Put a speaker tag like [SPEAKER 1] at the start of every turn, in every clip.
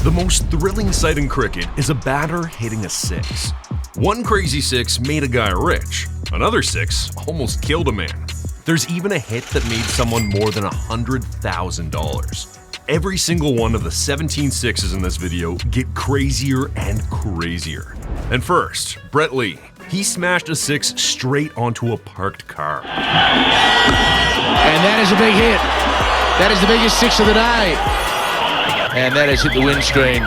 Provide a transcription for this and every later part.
[SPEAKER 1] The most thrilling sight in cricket is a batter hitting a six. One crazy six made a guy rich. Another six almost killed a man. There's even a hit that made someone more than $100,000. Every single one of the 17 sixes in this video get crazier and crazier. And first, Brett Lee. He smashed a six straight onto a parked car.
[SPEAKER 2] And that is a big hit. That is the biggest six of the day. And that has hit the windscreen.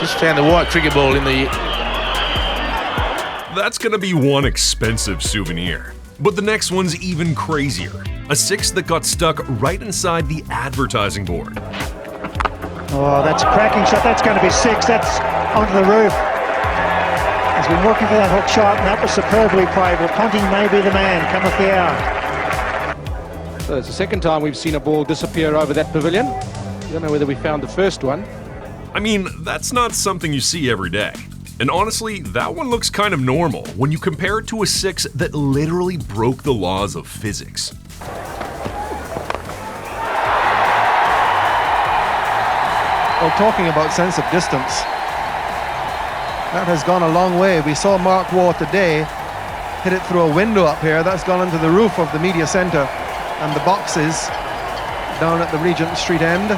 [SPEAKER 2] Just found the white cricket ball in the...
[SPEAKER 1] That's gonna be one expensive souvenir. But the next one's even crazier. A six that got stuck right inside the advertising board.
[SPEAKER 3] Oh, that's a cracking shot. That's going to be six. That's onto the roof. He's been working for that hook shot, and that was superbly played. Well, Ponting may be the man. Cometh the hour.
[SPEAKER 4] So it's the second time we've seen a ball disappear over that pavilion. I don't know whether we found the first one.
[SPEAKER 1] I mean, that's not something you see every day. And honestly, that one looks kind of normal when you compare it to a six that literally broke the laws of physics.
[SPEAKER 5] Well, talking about sense of distance, that has gone a long way. We saw Mark Waugh today hit it through a window up here. That's gone into the roof of the media centre and the boxes down at the Regent Street end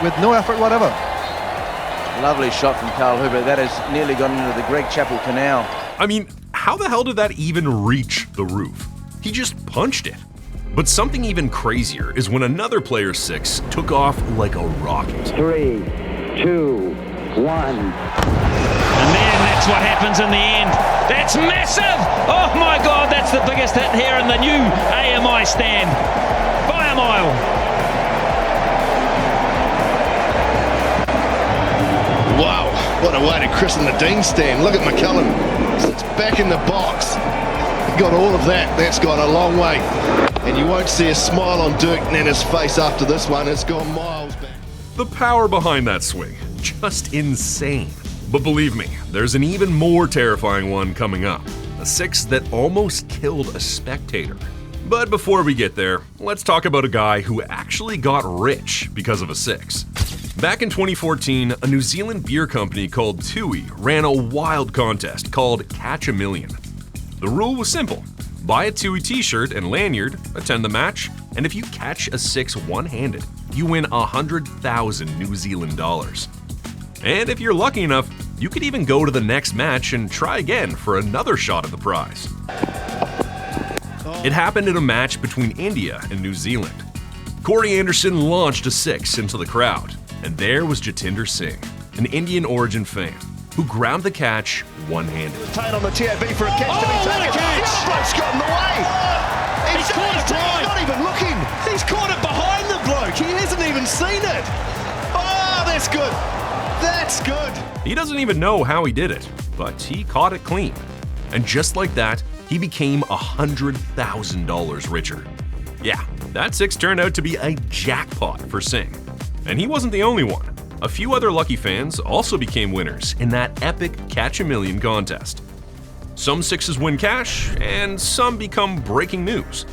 [SPEAKER 5] with no effort whatever.
[SPEAKER 6] Lovely shot from Carl Huber. That has nearly gone into the Greg Chappell Canal.
[SPEAKER 1] I mean, how the hell did that even reach the roof? He just punched it. But something even crazier is when another player's six took off like a rocket.
[SPEAKER 7] 3, 2, 1.
[SPEAKER 8] And then that's what happens in the end. That's massive! Oh my God, that's the biggest hit here in the new AMI stand. By a mile.
[SPEAKER 9] Wow, what a way to christen the Dean stand. Look at McCullum. It's back in the box. He got all of that. That's gone a long way. And you won't see a smile on Dirk Nanner's face after this one. It's gone miles back.
[SPEAKER 1] The power behind that swing, just insane. But believe me, there's an even more terrifying one coming up. A six that almost killed a spectator. But before we get there, let's talk about a guy who actually got rich because of a six. Back in 2014, a New Zealand beer company called Tui ran a wild contest called Catch a Million. The rule was simple. Buy a Tui t-shirt and lanyard, attend the match, and if you catch a six one-handed, you win 100,000 New Zealand dollars. And if you're lucky enough, you could even go to the next match and try again for another shot at the prize. It happened in a match between India and New Zealand. Corey Anderson launched a six into the crowd, and there was Jatinder Singh, an Indian origin fan, who ground the catch one-handed.
[SPEAKER 9] Tate on the TAB for a catch to be taken. The other bloke's got in the way.
[SPEAKER 8] He's caught it
[SPEAKER 9] He's not even looking. He's caught it behind the bloke. He hasn't even seen it. Oh, that's good. That's good.
[SPEAKER 1] He doesn't even know how he did it, but he caught it clean. And just like that, he became $100,000 richer. Yeah, that six turned out to be a jackpot for Singh. And he wasn't the only one. A few other lucky fans also became winners in that epic Catch a Million contest. Some sixes win cash, and some become breaking news.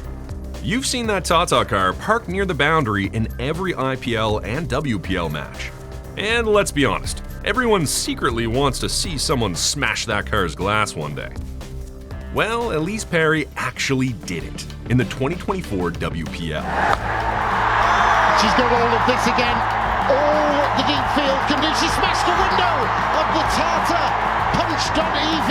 [SPEAKER 1] You've seen that Tata car parked near the boundary in every IPL and WPL match. And let's be honest, everyone secretly wants to see someone smash that car's glass one day. Well, Elise Perry actually did it in the 2024 WPL.
[SPEAKER 10] She's got all of this again. All the deep field can do. She smashed the window of the Tata Punch.EV.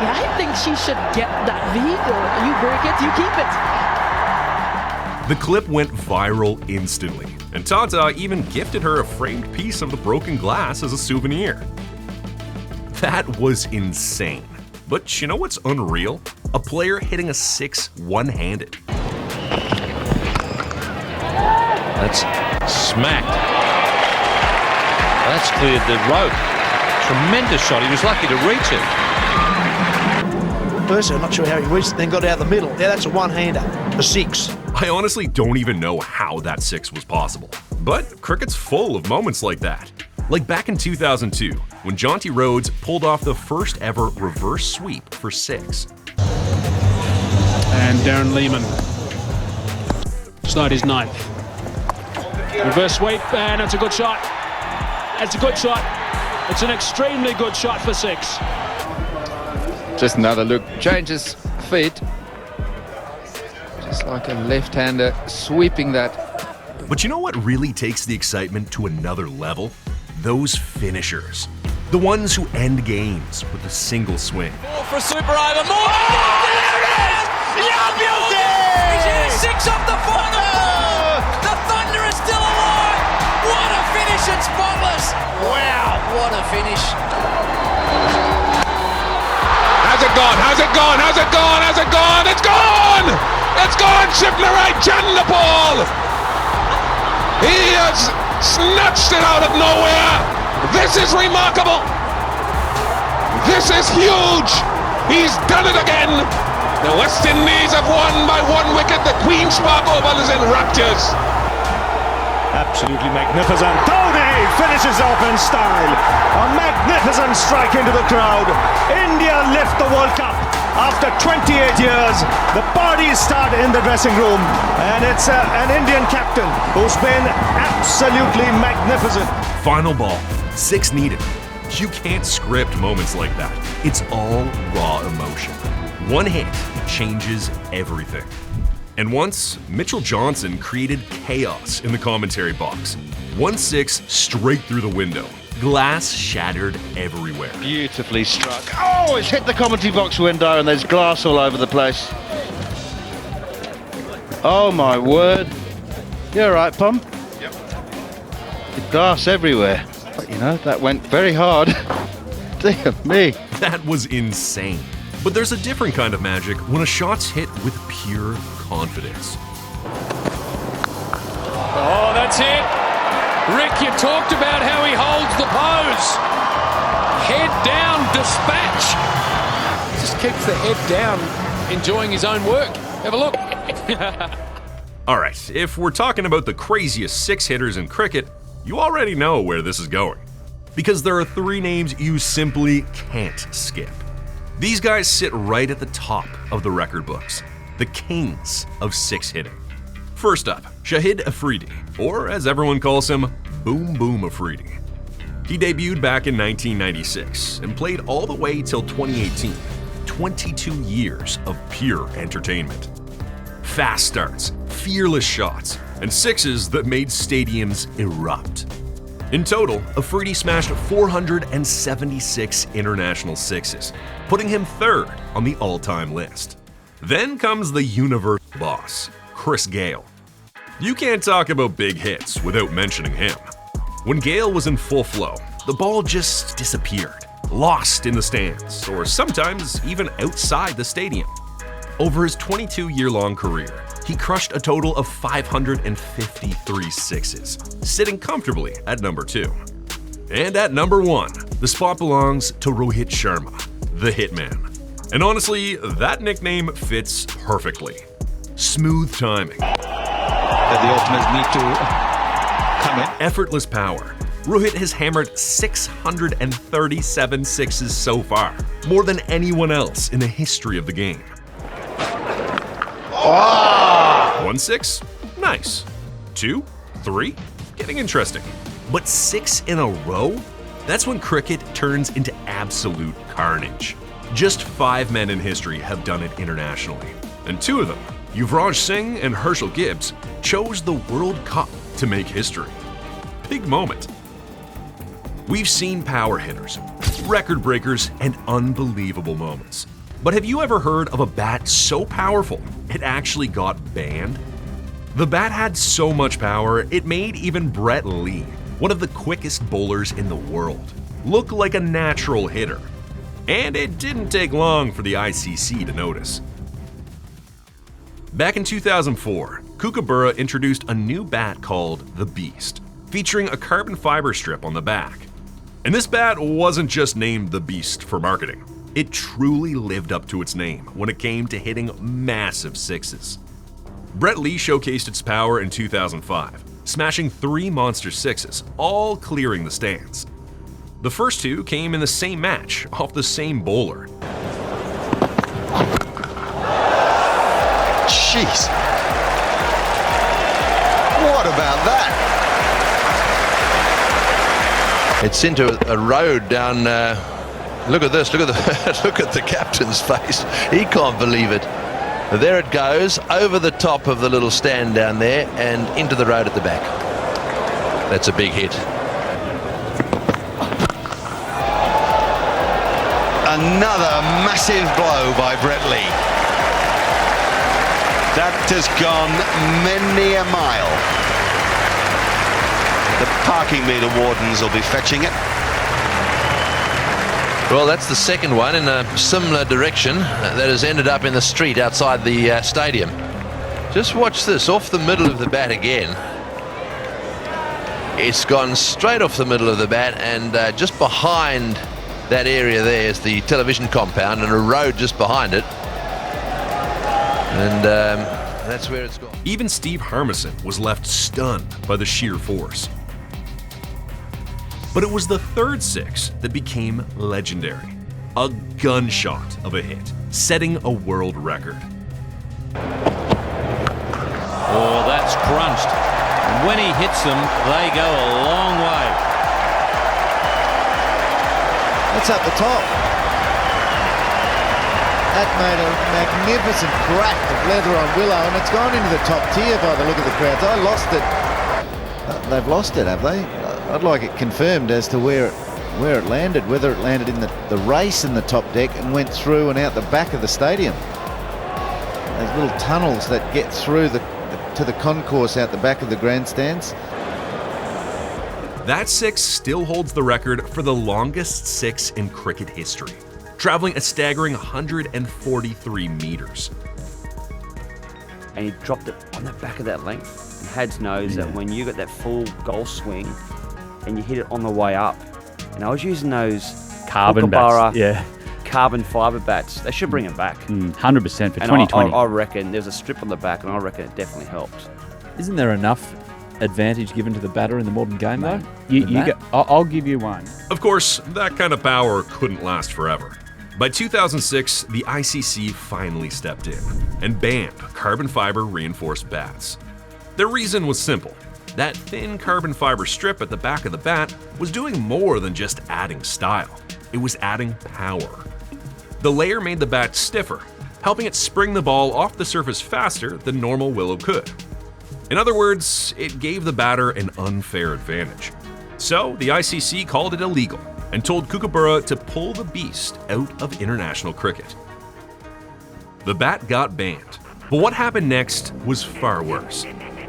[SPEAKER 11] Yeah, I think she should get that vehicle. You break it, you keep it.
[SPEAKER 1] The clip went viral instantly, and Tata even gifted her a framed piece of the broken glass as a souvenir. That was insane. But you know what's unreal? A player hitting a six one-handed.
[SPEAKER 2] That's smacked. That's cleared the rope. Tremendous shot. He was lucky to reach it.
[SPEAKER 12] Personally, I'm not sure how he reached it, then got out the middle. Yeah, that's a one-hander, a six.
[SPEAKER 1] I honestly don't even know how that six was possible. But cricket's full of moments like that. Like back in 2002, when Jonty Rhodes pulled off the first ever reverse sweep for six.
[SPEAKER 4] And Darren Lehman slide his ninth.
[SPEAKER 8] Reverse sweep, and it's a good shot. It's a good shot. It's an extremely good shot for 6.
[SPEAKER 13] Just another look. Changes feet. Just like a left-hander sweeping that.
[SPEAKER 1] But you know what really takes the excitement to another level? Those finishers. The ones who end games with a single swing.
[SPEAKER 14] More for Super Over. More! There it is! Yeah, beauty! He's 6 off the final ball! The Thunder is still alive! What a finish at Spotless! Wow, what a finish.
[SPEAKER 2] How's it gone? How's it gone? How's it gone? How's it gone? It's gone! It's gone! Shifter right, Chandapal! He has snatched it out of nowhere! This is remarkable! This is huge! He's done it again! The West Indies have won by 1 wicket. The Queen's Park Oval is in raptures.
[SPEAKER 15] Absolutely magnificent. Dhoni finishes off in style. A magnificent strike into the crowd. India lift the World Cup. After 28 years, the parties start in the dressing room, and it's an Indian captain who's been absolutely magnificent.
[SPEAKER 1] Final ball, 6 needed. You can't script moments like that. It's all raw emotion. 1 hit changes everything. And once, Mitchell Johnson created chaos in the commentary box. 1-6 straight through the window. Glass shattered everywhere.
[SPEAKER 6] Beautifully struck. Oh, it's hit the commentary box window and there's glass all over the place. Oh my word. You all right, Pom? Yep. Glass everywhere. But, you know, that went very hard. Dear me.
[SPEAKER 1] That was insane. But there's a different kind of magic when a shot's hit with pure confidence.
[SPEAKER 8] Oh, that's it. Rick, you talked about how he holds the pose. Head down, dispatch. Just keeps the head down, enjoying his own work. Have a look.
[SPEAKER 1] All right, if we're talking about the craziest 6 hitters in cricket, you already know where this is going. Because there are 3 names you simply can't skip. These guys sit right at the top of the record books, the kings of 6 hitting. First up, Shahid Afridi, or as everyone calls him, Boom Boom Afridi. He debuted back in 1996 and played all the way till 2018, 22 years of pure entertainment. Fast starts, fearless shots, and 6s that made stadiums erupt. In total, Afridi smashed 476 international 6s, putting him 3rd on the all-time list. Then comes the universal boss, Chris Gayle. You can't talk about big hits without mentioning him. When Gayle was in full flow, the ball just disappeared, lost in the stands, or sometimes even outside the stadium. Over his 22-year-long career, he crushed a total of 553 6s, sitting comfortably at number 2. And at number 1, the spot belongs to Rohit Sharma, the Hitman. And honestly, that nickname fits perfectly. Smooth timing.
[SPEAKER 16] The openers need to come in.
[SPEAKER 1] Effortless power. Rohit has hammered 637 6s so far, more than anyone else in the history of the game. 1-6? Nice. 2, 3? Getting interesting. But 6 in a row? That's when cricket turns into absolute carnage. Just 5 men in history have done it internationally, and 2 of them, Yuvraj Singh and Herschel Gibbs, chose the World Cup to make history. Big moment. We've seen power hitters, record breakers, and unbelievable moments. But have you ever heard of a bat so powerful it actually got banned? The bat had so much power, it made even Brett Lee, one of the quickest bowlers in the world, look like a natural hitter. And it didn't take long for the ICC to notice. Back in 2004, Kookaburra introduced a new bat called the Beast, featuring a carbon fiber strip on the back. And this bat wasn't just named the Beast for marketing. It truly lived up to its name when it came to hitting massive 6s. Brett Lee showcased its power in 2005, smashing 3 monster 6s, all clearing the stands. The first 2 came in the same match, off the same bowler.
[SPEAKER 17] Jeez. What about that?
[SPEAKER 9] It's into a road down. Look at this. Look at the look at the captain's face. He can't believe it. There it goes over the top of the little stand down there and into the road at the back. That's a big hit.
[SPEAKER 17] Another massive blow by Brett Lee. That has gone many a mile. The parking meter wardens will be fetching it.
[SPEAKER 9] Well, that's the second one in a similar direction that has ended up in the street outside the stadium. Just watch this, off the middle of the bat again. It's gone straight off the middle of the bat, and just behind that area there is the television compound and a road just behind it. And that's where it's gone.
[SPEAKER 1] Even Steve Harmison was left stunned by the sheer force. But it was the third six that became legendary. A gunshot of a hit, setting a world record.
[SPEAKER 18] Oh, that's crunched. And when he hits them, they go a long way.
[SPEAKER 10] That's up the top. That made a magnificent crack of leather on Willow, and it's gone into the top tier by the look of the crowds. I lost it. They've lost it, have they? I'd like it confirmed as to where it landed, whether it landed in the race in the top deck and went through and out the back of the stadium. Those little tunnels that get through to the concourse out the back of the grandstands.
[SPEAKER 1] That six still holds the record for the longest six in cricket history, traveling a staggering 143 meters.
[SPEAKER 19] And he dropped it on the back of that length. And Hads knows that when you got that full golf swing and you hit it on the way up, and I was using those
[SPEAKER 20] carbon bats,
[SPEAKER 19] carbon fibre bats. They should bring them back.
[SPEAKER 20] 100% for 2020.
[SPEAKER 19] I reckon there's a strip on the back, and I reckon it definitely helped.
[SPEAKER 20] Isn't there enough advantage given to the batter in the modern game, though?
[SPEAKER 21] I'll give you one.
[SPEAKER 1] Of course, that kind of power couldn't last forever. By 2006, the ICC finally stepped in and banned carbon fiber reinforced bats. Their reason was simple. That thin carbon fiber strip at the back of the bat was doing more than just adding style. It was adding power. The layer made the bat stiffer, helping it spring the ball off the surface faster than normal willow could. In other words, it gave the batter an unfair advantage. So the ICC called it illegal and told Kookaburra to pull the beast out of international cricket. The bat got banned, but what happened next was far worse.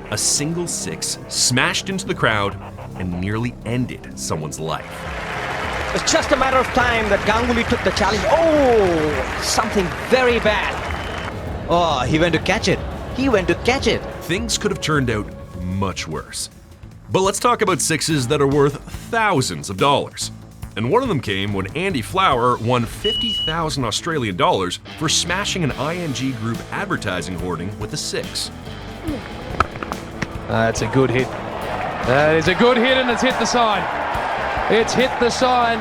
[SPEAKER 1] A single six smashed into the crowd and nearly ended someone's life.
[SPEAKER 22] It's just a matter of time that Ganguly took the challenge. Oh, something very bad.
[SPEAKER 12] Oh, he went to catch it. He went to catch it.
[SPEAKER 1] Things could have turned out much worse. But let's talk about sixes that are worth thousands of dollars. And one of them came when Andy Flower won 50,000 Australian dollars for smashing an ING Group advertising hoarding with a six.
[SPEAKER 4] That's a good hit. That is a good hit, and it's hit the sign. It's hit the sign.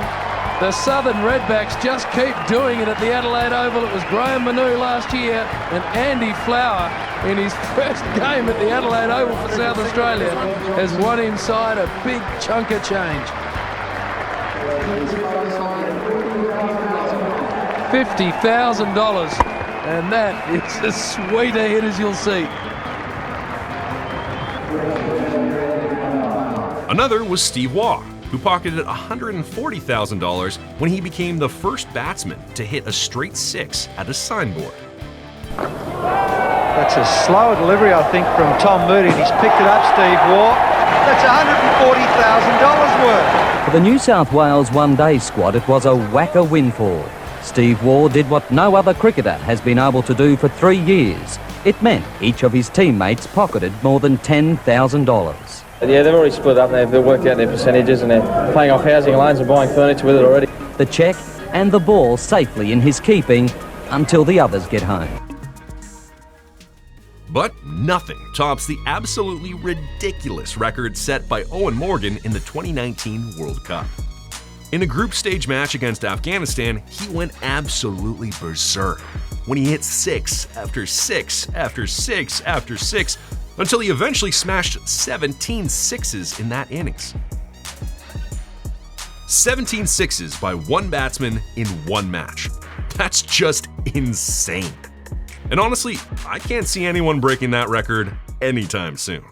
[SPEAKER 4] The Southern Redbacks just keep doing it at the Adelaide Oval. It was Graham Manu last year, and Andy Flower in his first game at the Adelaide Oval for South Australia has won inside a big chunk of change. $50,000, and that is as sweet a hit as you'll see.
[SPEAKER 1] Another was Steve Waugh, who pocketed $140,000 when he became the first batsman to hit a straight six at a signboard.
[SPEAKER 3] That's a slower delivery, I think, from Tom Moody. He's picked it up, Steve Waugh. That's $140,000 worth.
[SPEAKER 23] For the New South Wales one-day squad, it was a whacker windfall. Steve Waugh did what no other cricketer has been able to do for 3 years. It meant each of his teammates pocketed more than $10,000.
[SPEAKER 24] Yeah, they've already split up. They've worked out their percentages and they're paying off housing loans and buying furniture with it already.
[SPEAKER 23] The cheque and the ball safely in his keeping until the others get home.
[SPEAKER 1] But nothing tops the absolutely ridiculous record set by Owen Morgan in the 2019 World Cup. In a group stage match against Afghanistan, he went absolutely berserk when he hit six after six after six after six until he eventually smashed 17 sixes in that innings. 17 sixes by one batsman in one match. That's just insane. And honestly, I can't see anyone breaking that record anytime soon.